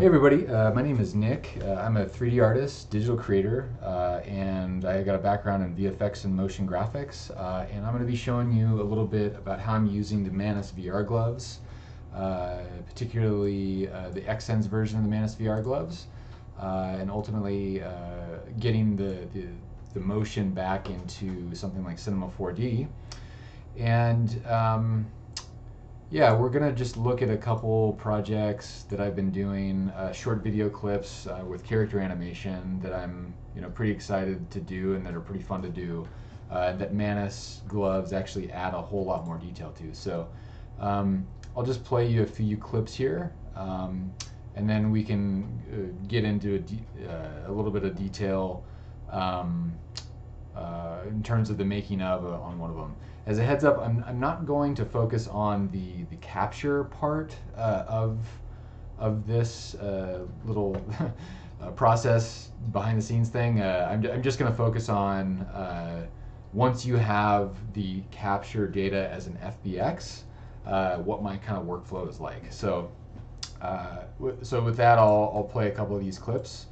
Hey everybody, my name is Nick. I'm a 3D artist, digital creator, and I got a background in VFX and motion graphics. And I'm going to be showing you a little bit about how I'm using the MANUS VR gloves, particularly the Xsens version of the MANUS VR gloves, and ultimately getting the motion back into something like Cinema 4D. And yeah, we're gonna just look at a couple projects that I've been doing, short video clips with character animation that I'm, pretty excited to do and that are pretty fun to do. That MANUS gloves actually add a whole lot more detail to. So I'll just play you a few clips here, and then we can get into a little bit of detail in terms of the making of on one of them. As a heads up, I'm not going to focus on the capture part of this little process behind the scenes thing. I'm just going to focus on once you have the capture data as an FBX, what my kind of workflow is like. So with that, I'll play a couple of these clips,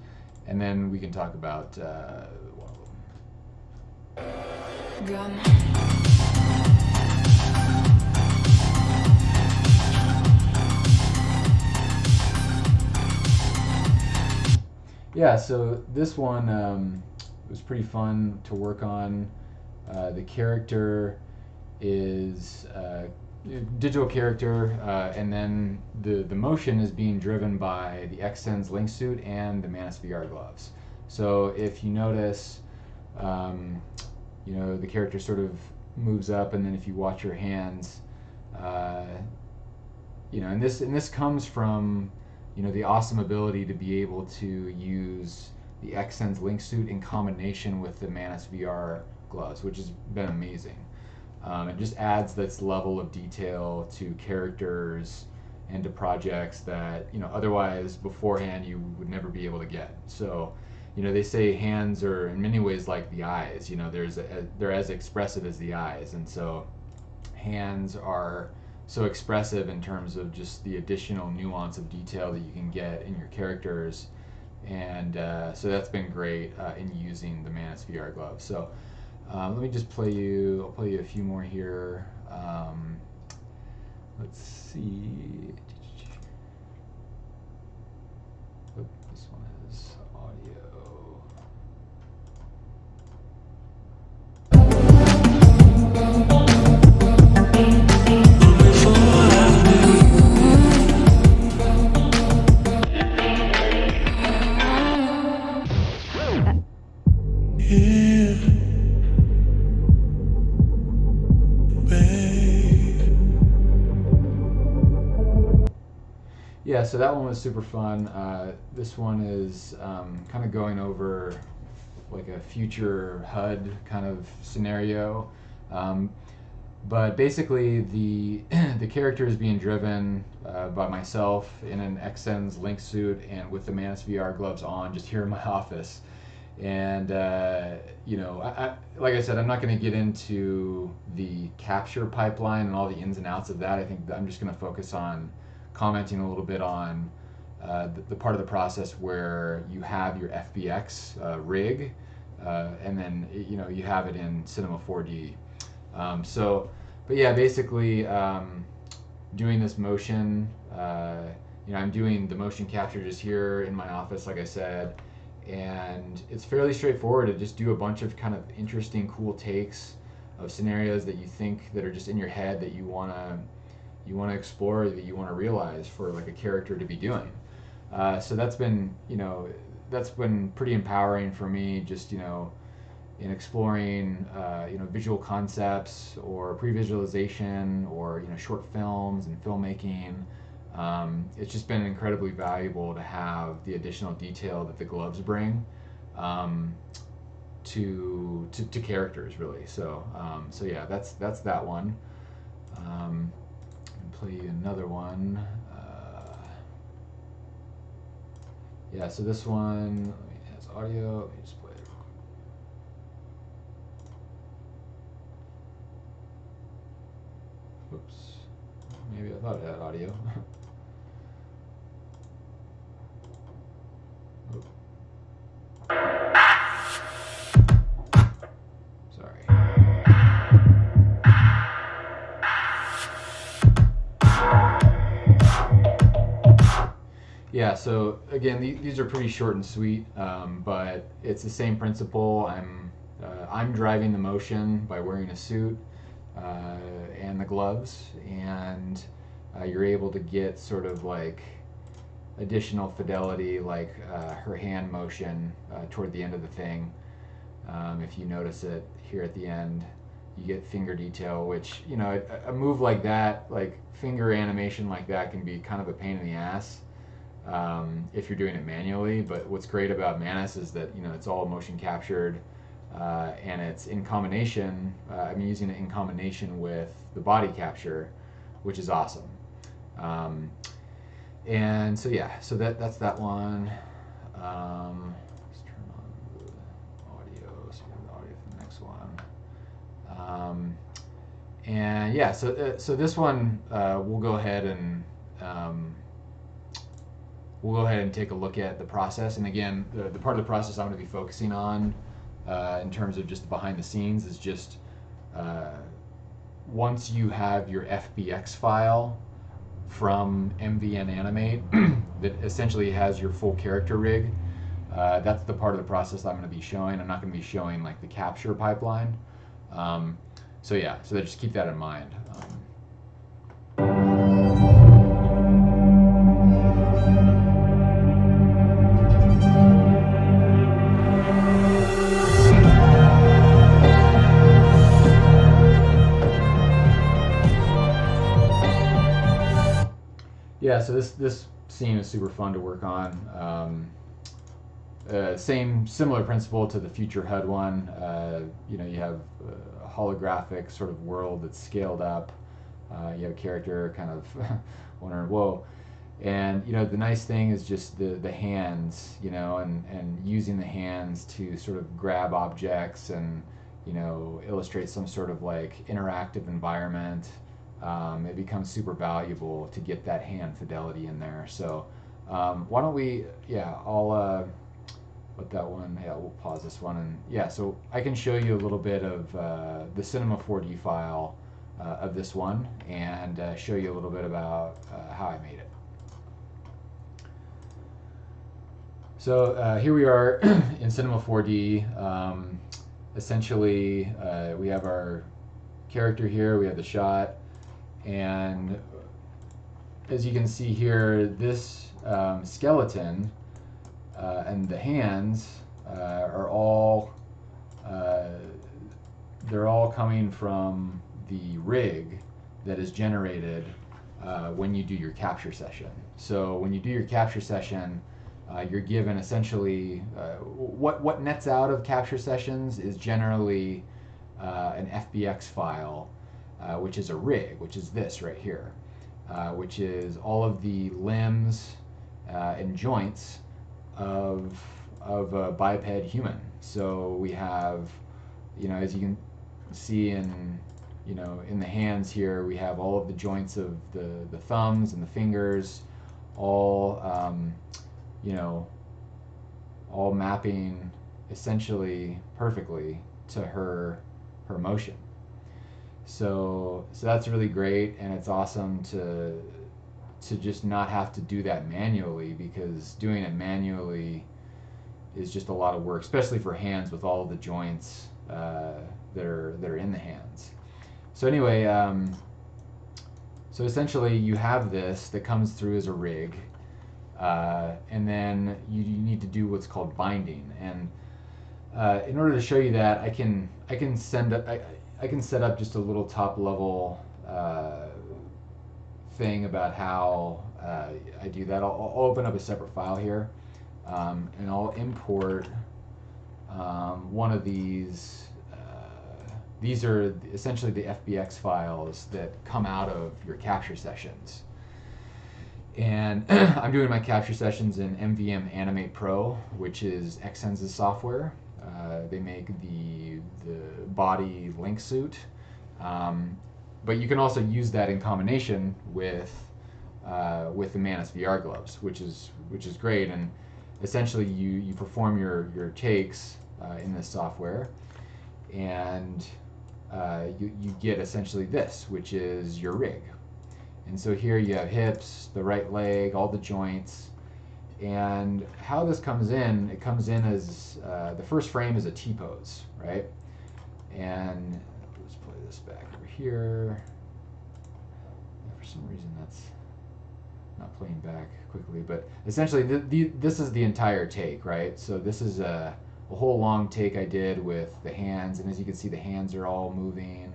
and then we can talk about one of them. Yeah, so this one was pretty fun to work on. The character is digital character, and then the motion is being driven by the Xsens link suit and the MANUS VR gloves. So if you notice, the character sort of moves up, and then if you watch your hands, and this comes from the awesome ability to be able to use the Xsens link suit in combination with the MANUS VR gloves, which has been amazing. It just adds this level of detail to characters and to projects that otherwise beforehand you would never be able to get. So they say hands are in many ways like the eyes. They're as expressive as the eyes, and so hands are so expressive in terms of just the additional nuance of detail that you can get in your characters, and so that's been great in using the MANUS VR gloves. So let me just I'll play you a few more here. Let's see. Oh, this one has audio. Yeah, so that one was super fun. This one is kind of going over like a future HUD kind of scenario. But basically the the character is being driven by myself in an Xsens link suit and with the MANUS VR gloves on, just here in my office. And like I said, I'm not going to get into the capture pipeline and all the ins and outs of that. I think I'm just going to focus on commenting a little bit on the part of the process where you have your FBX rig, and then you have it in Cinema 4D. But yeah, basically doing this motion, I'm doing the motion capture just here in my office, like I said, and it's fairly straightforward to just do a bunch of kind of interesting, cool takes of scenarios that you think that are just in your head that you want to explore, that you want to realize for like a character to be doing. So that's been pretty empowering for me, just in exploring visual concepts or pre-visualization or short films and filmmaking. It's just been incredibly valuable to have the additional detail that the gloves bring to characters, really. So yeah, that's that one. Play another one. Yeah, so this one has audio. Let me just play it. Oops. Maybe I thought it had audio. Yeah, so again, these are pretty short and sweet, but it's the same principle. I'm driving the motion by wearing a suit and the gloves, and you're able to get sort of like additional fidelity, like her hand motion toward the end of the thing. If you notice it here at the end, you get finger detail, which, you know, a move like that, like finger animation like that, can be kind of a pain in the ass if you're doing it manually. But what's great about Manus is that, you know, it's all motion captured, and it's in combination. I'm using it in combination with the body capture, which is awesome. Um, and so yeah, so that's that one. Let's turn on the audio so we have the audio for the next one. And yeah, so this one um, we'll go ahead and take a look at the process. And again, the part of the process I'm going to be focusing on in terms of just behind the scenes is just once you have your FBX file from MVN Animate that essentially has your full character rig. That's the part of the process I'm going to be showing. I'm not going to be showing like the capture pipeline. So yeah, so just keep that in mind. Yeah, so this scene is super fun to work on. Similar principle to the future HUD one. You know, you have a holographic sort of world that's scaled up. You have a character kind of wondering, whoa. And, you know, the nice thing is just the hands, you know, and using the hands to sort of grab objects and, you know, illustrate some sort of like interactive environment. It becomes super valuable to get that hand fidelity in there. So why don't we, yeah, I'll put that one, yeah, we'll pause this one. And yeah, so I can show you a little bit of the Cinema 4D file of this one, and show you a little bit about how I made it. So here we are in Cinema 4D. Essentially, we have our character here, we have the shot, and as you can see here, this skeleton and the hands are all they're all coming from the rig that is generated when you do your capture session. So when you do your capture session, you're given essentially what nets out of capture sessions is generally an FBX file, which is a rig, which is this right here, which is all of the limbs and joints of a biped human. So we have, you know, as you can see in, you know, in the hands here, we have all of the joints of the thumbs and the fingers, all you know, all mapping essentially perfectly to her motion. So that's really great, and it's awesome to just not have to do that manually, because doing it manually is just a lot of work, especially for hands with all of the joints that are in the hands. So anyway, so essentially you have this that comes through as a rig, and then you need to do what's called binding. And in order to show you that, I can set up just a little top level thing about how I do that. I'll open up a separate file here, and I'll import one of these. These are essentially the FBX files that come out of your capture sessions. And I'm doing my capture sessions in MVM Animate Pro, which is Xsens' software. They make the body link suit, but you can also use that in combination with the Manus VR gloves, which is great. And essentially, you perform your takes in this software, and you get essentially this, which is your rig. And so here you have hips, the right leg, all the joints, And how this comes in, it comes in as the first frame is a T-pose, right? And let's play this back over here. For some reason that's not playing back quickly, but essentially this is the entire take, right? So this is a whole long take I did with the hands, and as you can see the hands are all moving.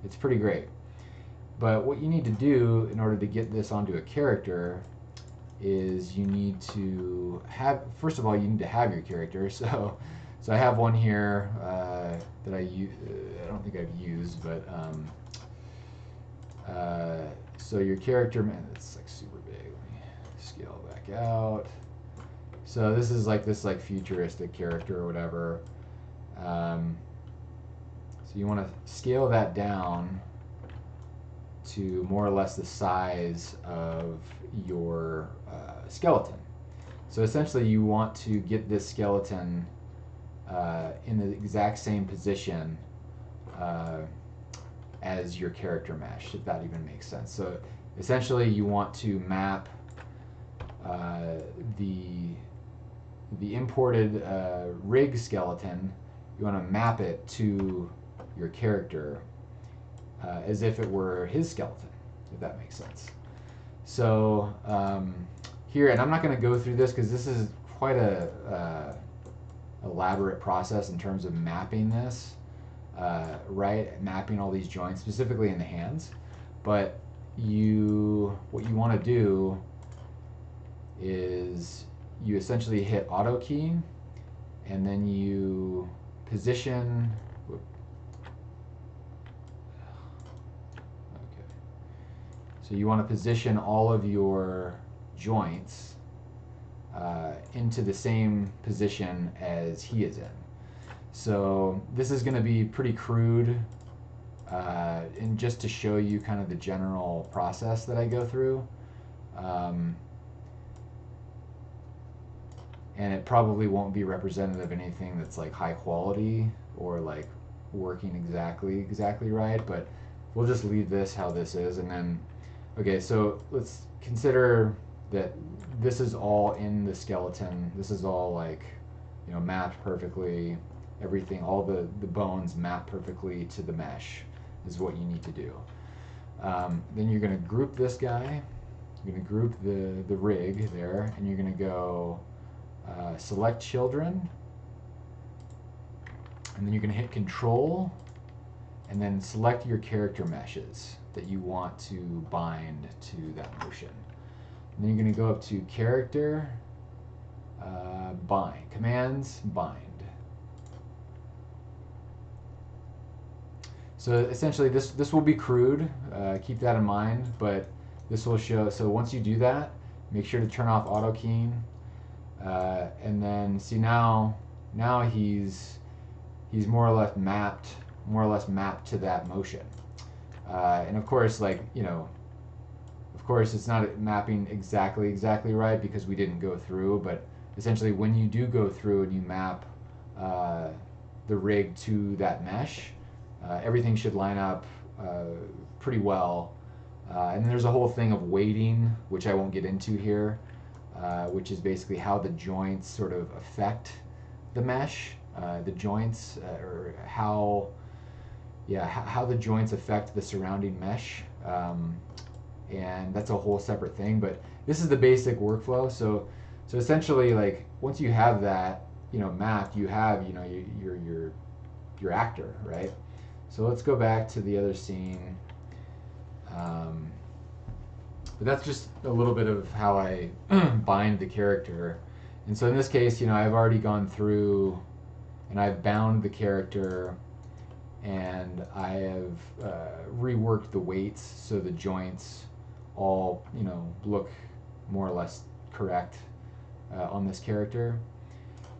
It's pretty great. But what you need to do in order to get this onto a character is you need to have, first of all, you need to have your character. So I have one here that I don't think I've used, but so your character, man, it's like super big. Let me scale back out. So this is like this futuristic character or whatever. So you want to scale that down to more or less the size of your skeleton. So essentially you want to get this skeleton in the exact same position as your character mesh, if that even makes sense. So essentially you want to map the imported rig skeleton, you want to map it to your character as if it were his skeleton, if that makes sense. So here, and I'm not going to go through this because this is quite a elaborate process in terms of mapping this, right? Mapping all these joints, specifically in the hands. But what you want to do is you essentially hit auto key, and then you position. So you want to position all of your joints into the same position as he is in. So this is going to be pretty crude, and just to show you kind of the general process that I go through. And it probably won't be representative of anything that's like high quality or like working exactly right, but we'll just leave this how this is. And then okay, so let's consider that this is all in the skeleton. This is all like, you know, mapped perfectly. Everything, all the bones map perfectly to the mesh is what you need to do. Then you're going to group this guy. You're going to group the rig there, and you're going to go select children, and then you're going to hit Control, and then select your character meshes that you want to bind to that motion. And then you're going to go up to Character, Bind, Commands, Bind. So essentially this will be crude, keep that in mind, but this will show, so once you do that, make sure to turn off auto keying, and then see now he's more or less mapped to that motion. And of course, like, you know, of course it's not mapping exactly right because we didn't go through, but essentially when you do go through and you map the rig to that mesh, everything should line up pretty well. And there's a whole thing of weighting, which I won't get into here, which is basically how the joints sort of affect the mesh, the joints, or how the joints affect the surrounding mesh. And that's a whole separate thing, but this is the basic workflow. So essentially, like, once you have that, you know, mapped, you have, you know, your actor, right? So let's go back to the other scene. But that's just a little bit of how I bind the character. And so in this case, you know, I've already gone through and I've bound the character, and I have reworked the weights so the joints all, you know, look more or less correct on this character.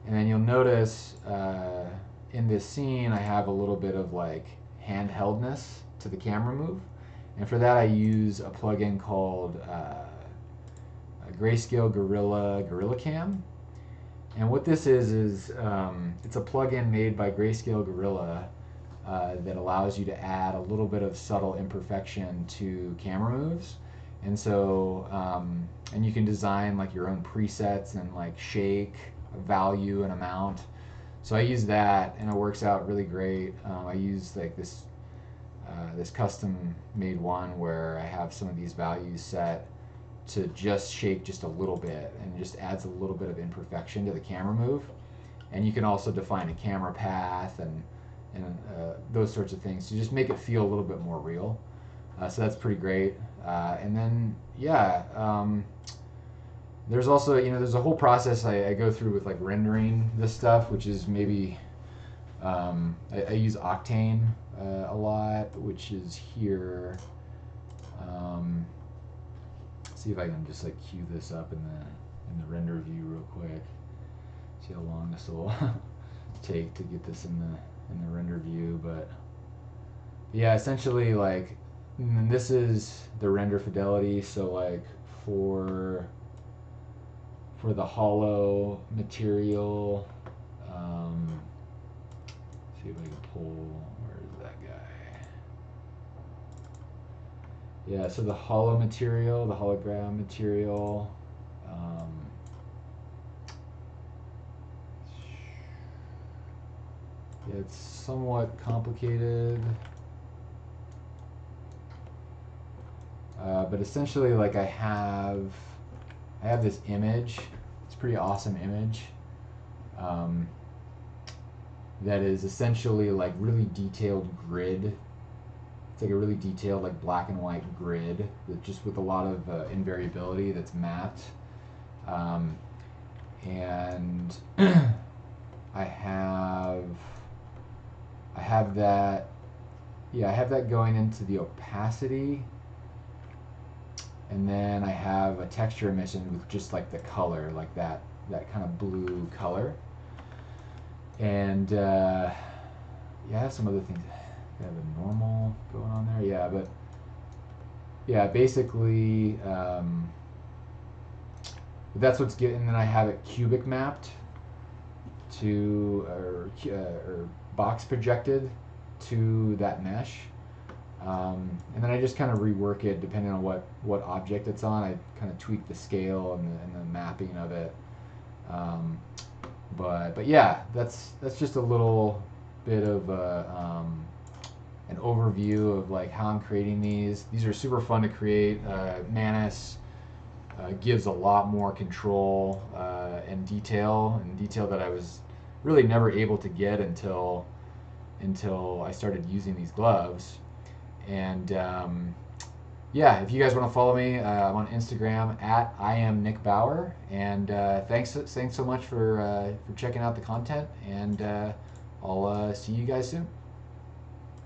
And then you'll notice in this scene I have a little bit of like handheldness to the camera move, and for that I use a plugin called a Grayscale Gorilla Cam. And what this is it's a plugin made by Grayscale Gorilla that allows you to add a little bit of subtle imperfection to camera moves. And so and you can design like your own presets and like shake, value, and amount. So I use that, and it works out really great. I use like this custom made one where I have some of these values set to just shake just a little bit, and just adds a little bit of imperfection to the camera move. And you can also define a camera path and those sorts of things to just make it feel a little bit more real. So that's pretty great. And then yeah, there's also, there's a whole process I go through with like rendering this stuff, which is maybe I use Octane a lot, which is here. See if I can just like cue this up in the render view real quick. See how long this will take to get this in the render view, but yeah, essentially like this is the render fidelity. So like for the hollow material, see if I can pull, where is that guy? Yeah, so the hollow material, the hologram material, yeah, it's somewhat complicated, but essentially like I have this image. It's a pretty awesome image that is essentially like really detailed grid. It's like a really detailed like black and white grid that just with a lot of invariability that's mapped, and I have that. Yeah, I have that going into the opacity, and then I have a texture emission with just like the color, like that kind of blue color, and yeah, some other things. I have a normal going on there, yeah, but yeah, basically that's what's getting. And then I have it cubic mapped to or box projected to that mesh. And then I just kind of rework it depending on what object it's on. I kind of tweak the scale and the mapping of it. But yeah, that's just a little bit of an overview of like how I'm creating these. These are super fun to create. Manus gives a lot more control and detail that I was really never able to get until I started using these gloves. And yeah, if you guys want to follow me, I'm on Instagram at I am Nick Bauer. And thanks so much for checking out the content. And I'll see you guys soon.